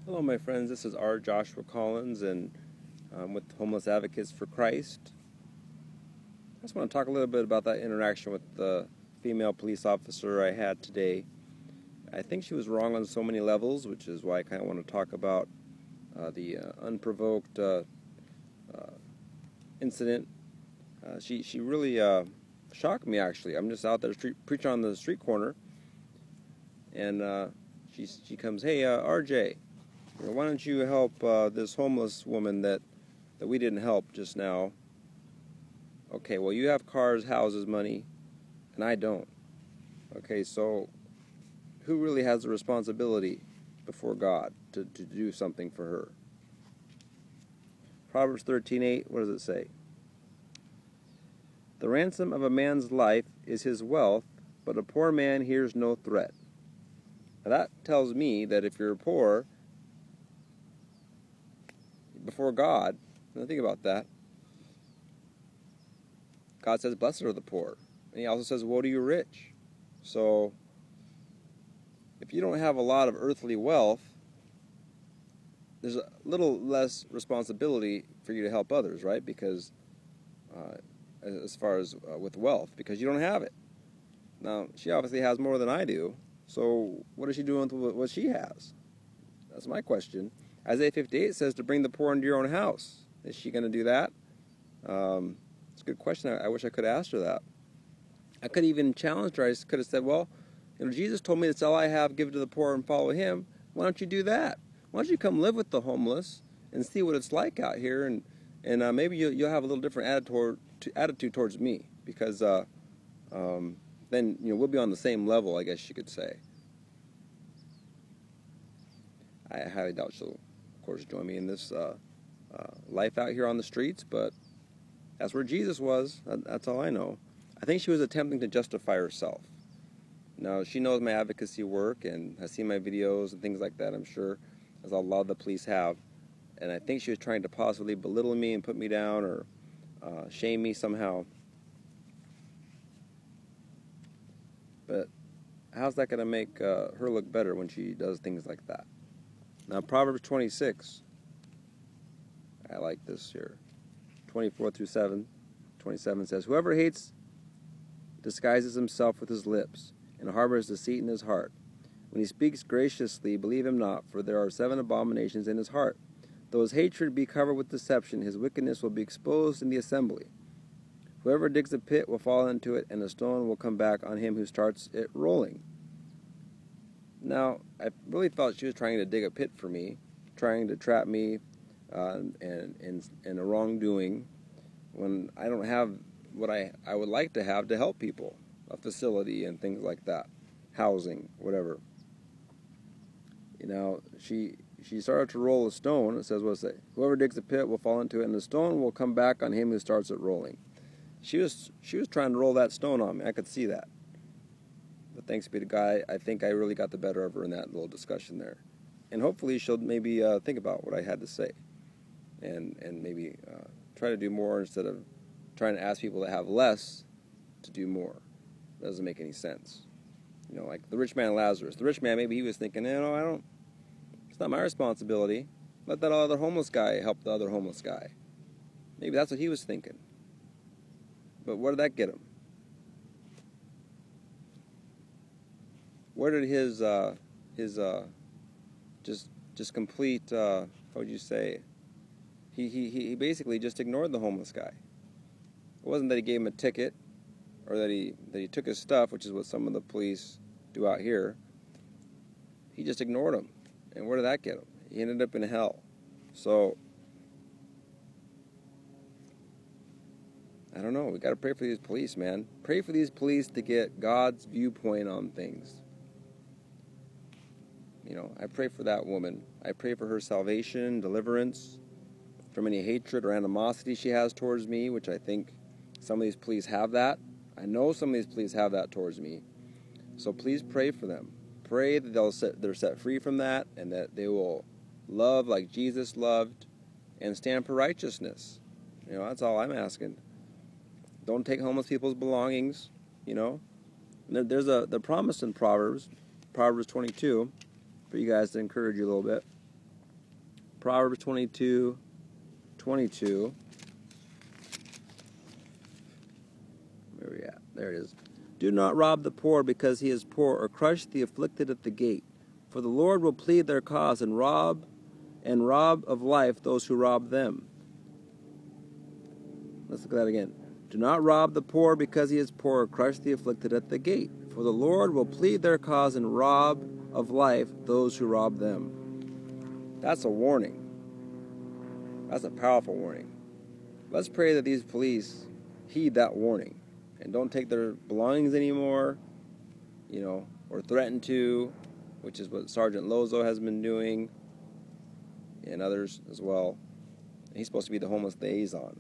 Hello, my friends. This is R. Joshua Collins, and I'm with Homeless Advocates for Christ. I just want to talk a little bit about that interaction with the female police officer I had today. I think she was wrong on so many levels, which is why I kind of want to talk about the unprovoked incident. She really shocked me, actually. I'm just out there preaching on the street corner, and she comes, "Hey, RJ, why don't you help this homeless woman that we didn't help just now?" Okay, well, you have cars, houses, money, and I don't. Okay, so who really has the responsibility before God to do something for her? Proverbs 13:8, what does it say? The ransom of a man's life is his wealth, but a poor man hears no threat. Now that tells me that if you're poor before God, now think about that. God says, "Blessed are the poor." And he also says, "Woe to you rich." So if you don't have a lot of earthly wealth, there's a little less responsibility for you to help others, right? Because as far as with wealth, because you don't have it. Now, she obviously has more than I do, so what is she doing with what she has? That's my question. Isaiah 58 says to bring the poor into your own house. Is she going to do that? It's a good question. I wish I could have asked her that. I could have even challenged her. I could have said, well, Jesus told me to sell all I have, give it to the poor, and follow him. Why don't you do that? Why don't you come live with the homeless and see what it's like out here, and maybe you'll have a little different attitude towards me, because then we'll be on the same level, I guess you could say. I highly doubt she'll, of course, join me in this life out here on the streets, but that's where Jesus was. That's all I know. I think she was attempting to justify herself. Now, she knows my advocacy work and has seen my videos and things like that, I'm sure, as a lot of the police have. And I think she was trying to possibly belittle me and put me down, or shame me somehow. But how's that going to make her look better when she does things like that? Now, Proverbs 26, I like this here, 24 through 27 says, "Whoever hates disguises himself with his lips, and harbors deceit in his heart. When he speaks graciously, believe him not, for there are 7 abominations in his heart. Though his hatred be covered with deception, his wickedness will be exposed in the assembly. Whoever digs a pit will fall into it, and a stone will come back on him who starts it rolling." Now, I really thought she was trying to dig a pit for me, trying to trap me in a wrongdoing, when I don't have what I would like to have to help people, a facility and things like that, housing, whatever. She started to roll a stone. It says, what's it? Whoever digs a pit will fall into it, and the stone will come back on him who starts it rolling. She was trying to roll that stone on me. I could see that. But thanks be to God, I think I really got the better of her in that little discussion there. And hopefully she'll maybe think about what I had to say, and maybe try to do more instead of trying to ask people that have less to do more. That doesn't make any sense. Like the rich man Lazarus. The rich man, maybe he was thinking, it's not my responsibility. Let that other homeless guy help the other homeless guy. Maybe that's what he was thinking. But where did that get him? Where did his just complete, how would you say? He basically just ignored the homeless guy. It wasn't that he gave him a ticket, or that he took his stuff, which is what some of the police do out here. He just ignored him. And where did that get him? He ended up in hell. So, I don't know. We got to pray for these police, man. Pray for these police to get God's viewpoint on things. I pray for that woman. I pray for her salvation, deliverance from any hatred or animosity she has towards me, which I think some of these police have that. I know some of these police have that towards me. So please pray for them. Pray that they're set free from that, and that they will love like Jesus loved and stand for righteousness. That's all I'm asking. Don't take homeless people's belongings. There's the promise in Proverbs 22, for you guys to encourage you a little bit. Proverbs 22:22. Where are we at? There it is. Do not rob the poor because he is poor, or crush the afflicted at the gate. For the Lord will plead their cause and rob of life those who rob them. Let's look at that again. Do not rob the poor because he is poor, or crush the afflicted at the gate. For the Lord will plead their cause and rob of life those who rob them. That's a warning. That's a powerful warning. Let's pray that these police heed that warning and don't take their belongings anymore, or threaten to, which is what Sergeant Lozo has been doing, and others as well. He's supposed to be the homeless liaison.